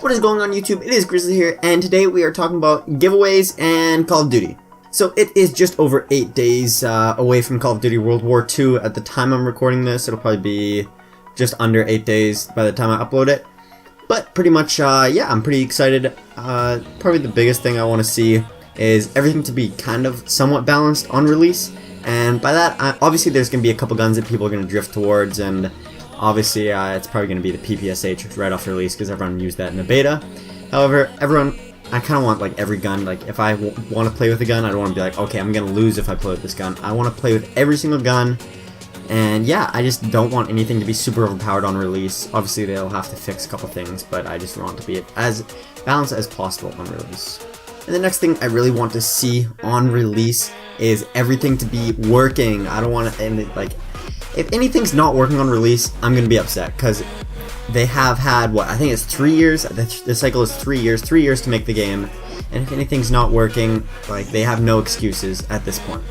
What is going on YouTube? It is Gryzzly here, and today we are talking about giveaways and Call of Duty. So it is just over 8 days away from Call of Duty World War II at the time I'm recording this. It'll probably be just under 8 days by the time I upload it. But pretty much, yeah, I'm pretty excited. Probably the biggest thing I want to see is everything to be kind of somewhat balanced on release. And by that, obviously there's going to be a couple guns that people are going to drift towards, and obviously it's probably going to be the PPSH right off release because everyone used that in the beta. However, I kind of want like every gun. Like if I want to play with a gun, I don't want to be like, okay, I'm going to lose if I play with this gun. I want to play with every single gun. And yeah, I just don't want anything to be super overpowered on release. Obviously they'll have to fix a couple things, but I just want it to be as balanced as possible on release. And the next thing I really want to see on release is everything to be working. I don't want to end it like, if anything's not working on release, I'm going to be upset because they have had, what, I think it's 3 years, the cycle is 3 years, 3 years to make the game, and if anything's not working, like, they have no excuses at this point.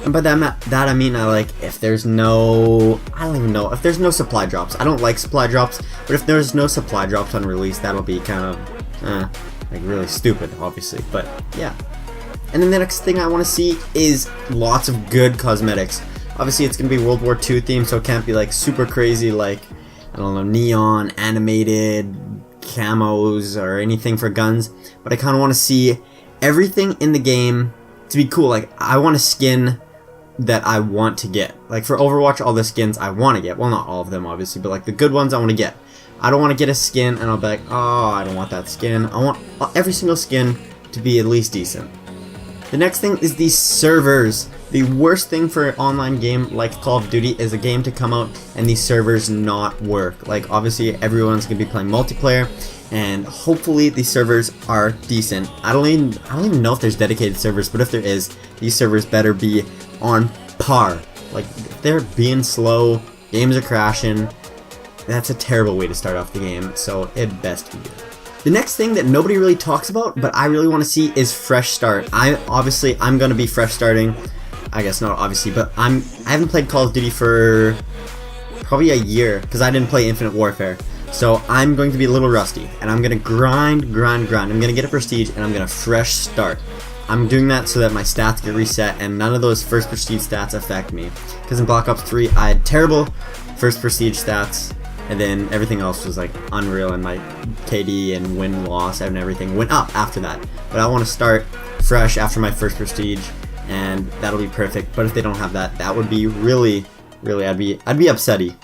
And by that I mean, if there's no, I don't even know, if there's no supply drops. I don't like supply drops, but if there's no supply drops on release, that'll be kind of, like, really stupid, obviously, but yeah. And then the next thing I want to see is lots of good cosmetics. Obviously it's going to be World War II themed, so it can't be like super crazy like, I don't know, neon, animated, camos, or anything for guns. But I kind of want to see everything in the game to be cool. Like, I want a skin that I want to get. Like for Overwatch, all the skins I want to get. Well, not all of them obviously, but like the good ones I want to get. I don't want to get a skin and I'll be like, oh, I don't want that skin. I want every single skin to be at least decent. The next thing is these servers. The worst thing for an online game like Call of Duty is a game to come out and these servers not work. Like, obviously everyone's gonna be playing multiplayer, and hopefully these servers are decent. I don't even know if there's dedicated servers, but if there is, these servers better be on par. Like, if they're being slow, games are crashing, that's a terrible way to start off the game, so it best be good. The next thing that nobody really talks about, but I really want to see, is fresh start. I'm gonna be fresh starting. I guess not obviously, but I haven't played Call of Duty for probably a year because I didn't play Infinite Warfare. So I'm going to be a little rusty, and I'm gonna grind. I'm gonna get a prestige, and I'm gonna fresh start. I'm doing that so that my stats get reset, and none of those first prestige stats affect me. Because in Black Ops 3, I had terrible first prestige stats, and then everything else was like unreal, and my KD and win-loss and everything went up after that. But I want to start fresh after my first prestige, and that'll be perfect. But if they don't have that, that would be really, I'd be upsetty.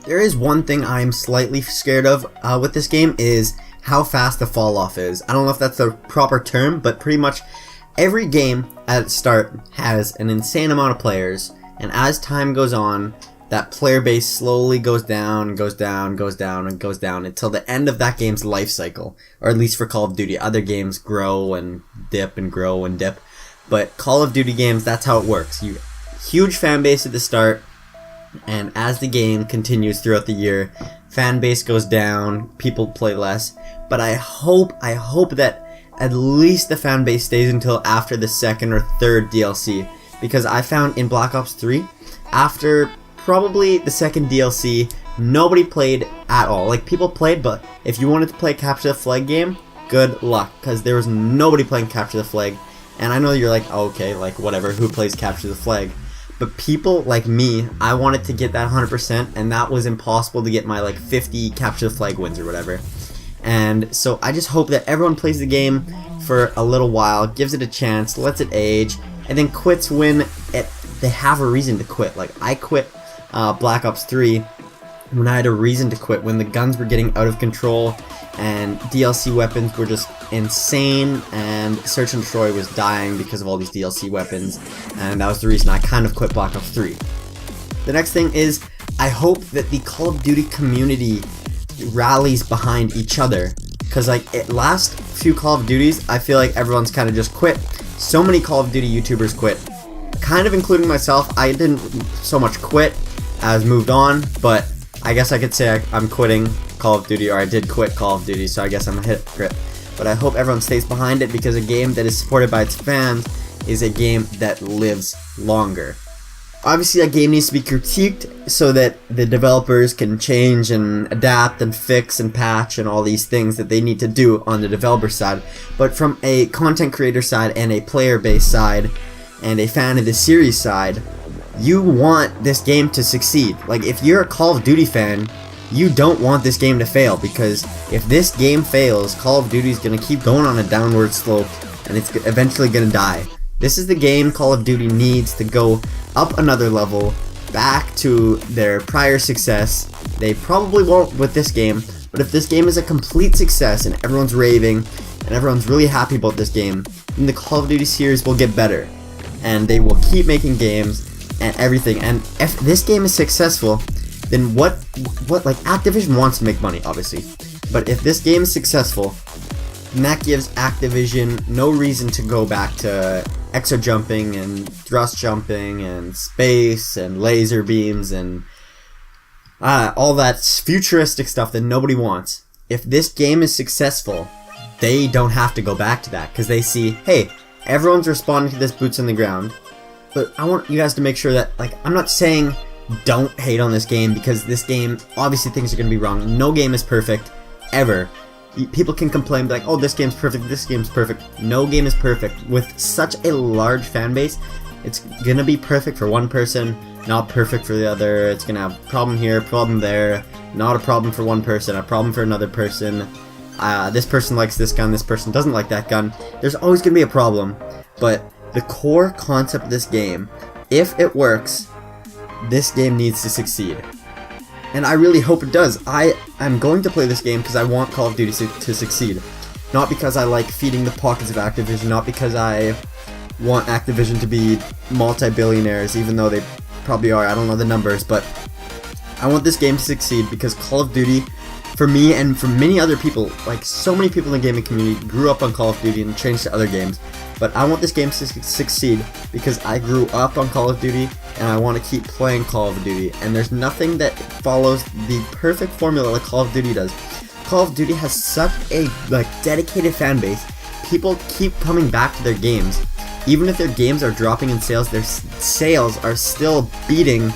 There is one thing I'm slightly scared of with this game, is how fast the fall off is. I don't know if that's the proper term, but pretty much every game at its start has an insane amount of players, and as time goes on, that player base slowly goes down, goes down, goes down, and goes down until the end of that game's life cycle. Or at least for Call of Duty. Other games grow and dip and grow and dip. But Call of Duty games, that's how it works. Huge fan base at the start, and as the game continues throughout the year, fan base goes down, people play less. But I hope that at least the fan base stays until after the second or third DLC. Because I found in Black Ops 3, after probably the second DLC, nobody played at all. Like, people played, but if you wanted to play a Capture the Flag game, good luck, because there was nobody playing Capture the Flag. And I know you're like, oh, okay, like, whatever, who plays Capture the Flag? But people like me, I wanted to get that 100%, and that was impossible to get my, like, 50 Capture the Flag wins or whatever. And so I just hope that everyone plays the game for a little while, gives it a chance, lets it age, and then quits when they have a reason to quit. Like, I quit Black Ops 3 when I had a reason to quit, when the guns were getting out of control and DLC weapons were just insane, and Search and Destroy was dying because of all these DLC weapons, and that was the reason I kind of quit Black Ops 3. The next thing is, I hope that the Call of Duty community rallies behind each other, because like last few Call of Duties, I feel like everyone's kind of just quit. So many Call of Duty YouTubers quit, kind of including myself. I didn't so much quit as moved on, but I guess I could say I'm quitting Call of Duty, or I did quit Call of Duty, so I guess I'm a hypocrite. But I hope everyone stays behind it, because a game that is supported by its fans is a game that lives longer. Obviously, that game needs to be critiqued so that the developers can change and adapt and fix and patch and all these things that they need to do on the developer side. But from a content creator side and a player base side and a fan of the series side, you want this game to succeed. Like, if you're a Call of Duty fan, you don't want this game to fail, because if this game fails, Call of Duty is going to keep going on a downward slope and it's eventually going to die. This is the game Call of Duty needs to go up another level, back to their prior success. They probably won't with this game, but if this game is a complete success and everyone's raving and everyone's really happy about this game, then the Call of Duty series will get better, and they will keep making games and everything. And if this game is successful, then what like, Activision wants to make money, obviously, but if this game is successful, then that gives Activision no reason to go back to exo jumping and thrust jumping and space and laser beams and all that futuristic stuff that nobody wants. If this game is successful, they don't have to go back to that, because they see, hey, everyone's responding to this boots on the ground. But I want you guys to make sure that, like, I'm not saying don't hate on this game, because this game, obviously things are going to be wrong. No game is perfect, ever. People can complain, like, oh, this game's perfect, this game's perfect. No game is perfect. With such a large fan base, it's gonna be perfect for one person, not perfect for the other. It's gonna have problem here, problem there, not a problem for one person, a problem for another person. This person likes this gun, this person doesn't like that gun. There's always gonna be a problem, but the core concept of this game, if it works, this game needs to succeed. And I really hope it does. I'm going to play this game because I want Call of Duty to succeed. Not because I like feeding the pockets of Activision, not because I want Activision to be multi-billionaires, even though they probably are, I don't know the numbers, but I want this game to succeed because Call of Duty, for me and for many other people, like so many people in the gaming community grew up on Call of Duty and changed to other games. But I want this game to succeed because I grew up on Call of Duty and I want to keep playing Call of Duty. And there's nothing that follows the perfect formula like Call of Duty does. Call of Duty has such a dedicated fan base. People keep coming back to their games. Even if their games are dropping in sales, their sales are still beating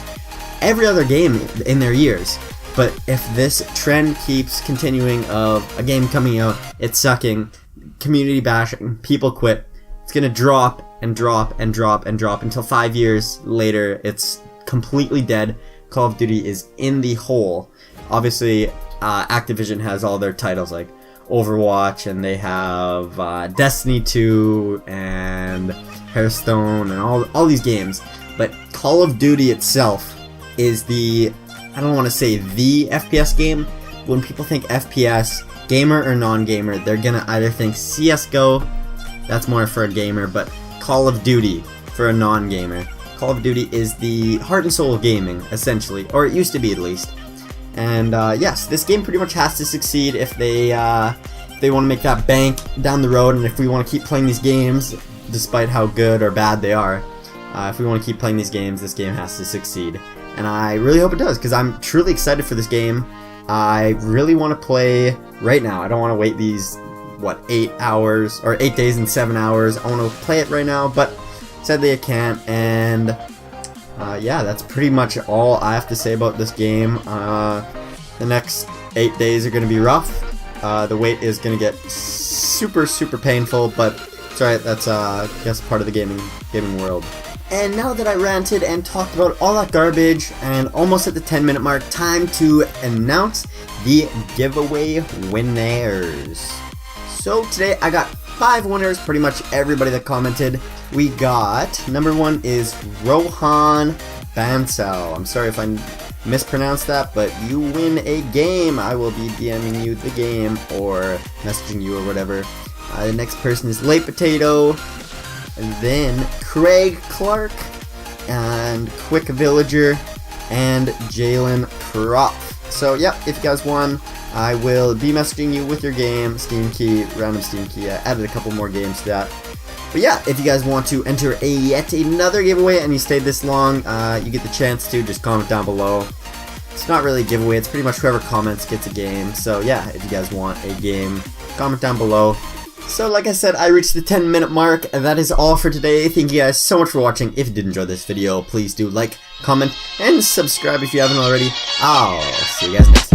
every other game in their years. But if this trend keeps continuing of a game coming out, it's sucking, community bashing, people quit, it's gonna drop and drop and drop and drop until 5 years later it's completely dead. Call of Duty is in the hole. Obviously, Activision has all their titles like Overwatch, and they have Destiny 2 and Hearthstone and all these games. But Call of Duty itself is the, I don't want to say the FPS game. When people think FPS, gamer or non-gamer, they're gonna either think CSGO, that's more for a gamer, but Call of Duty for a non-gamer. Call of Duty is the heart and soul of gaming, essentially, or it used to be at least. And yes, this game pretty much has to succeed if they want to make that bank down the road, and if we want to keep playing these games, despite how good or bad they are. If we want to keep playing these games, this game has to succeed. And I really hope it does, because I'm truly excited for this game. I really want to play right now. I don't want to wait these, 8 hours, or 8 days and 7 hours. I want to play it right now, but sadly I can't. And yeah, that's pretty much all I have to say about this game. The next 8 days are going to be rough. The wait is going to get super painful, but it's alright, that's I guess part of the gaming world. And now that I ranted and talked about all that garbage and almost at the 10-minute mark, time to announce the giveaway winners. So today I got 5 winners, pretty much everybody that commented. We got, number 1 is Rohan Bansal. I'm sorry if I mispronounced that, but you win a game. I will be DMing you the game or messaging you or whatever. The next person is Latepotato, and then Craig Clark, and Kwick Villager, and Jalen Kropf. So yeah, if you guys won, I will be messaging you with your game, Steam key, random Steam key. I added a couple more games to that. But yeah, if you guys want to enter yet another giveaway and you stayed this long, you get the chance to just comment down below. It's not really a giveaway, it's pretty much whoever comments gets a game. So yeah, if you guys want a game, comment down below. So like I said, I reached the 10-minute mark, and that is all for today. Thank you guys so much for watching. If you did enjoy this video, please do like, comment, and subscribe if you haven't already. I'll see you guys next time.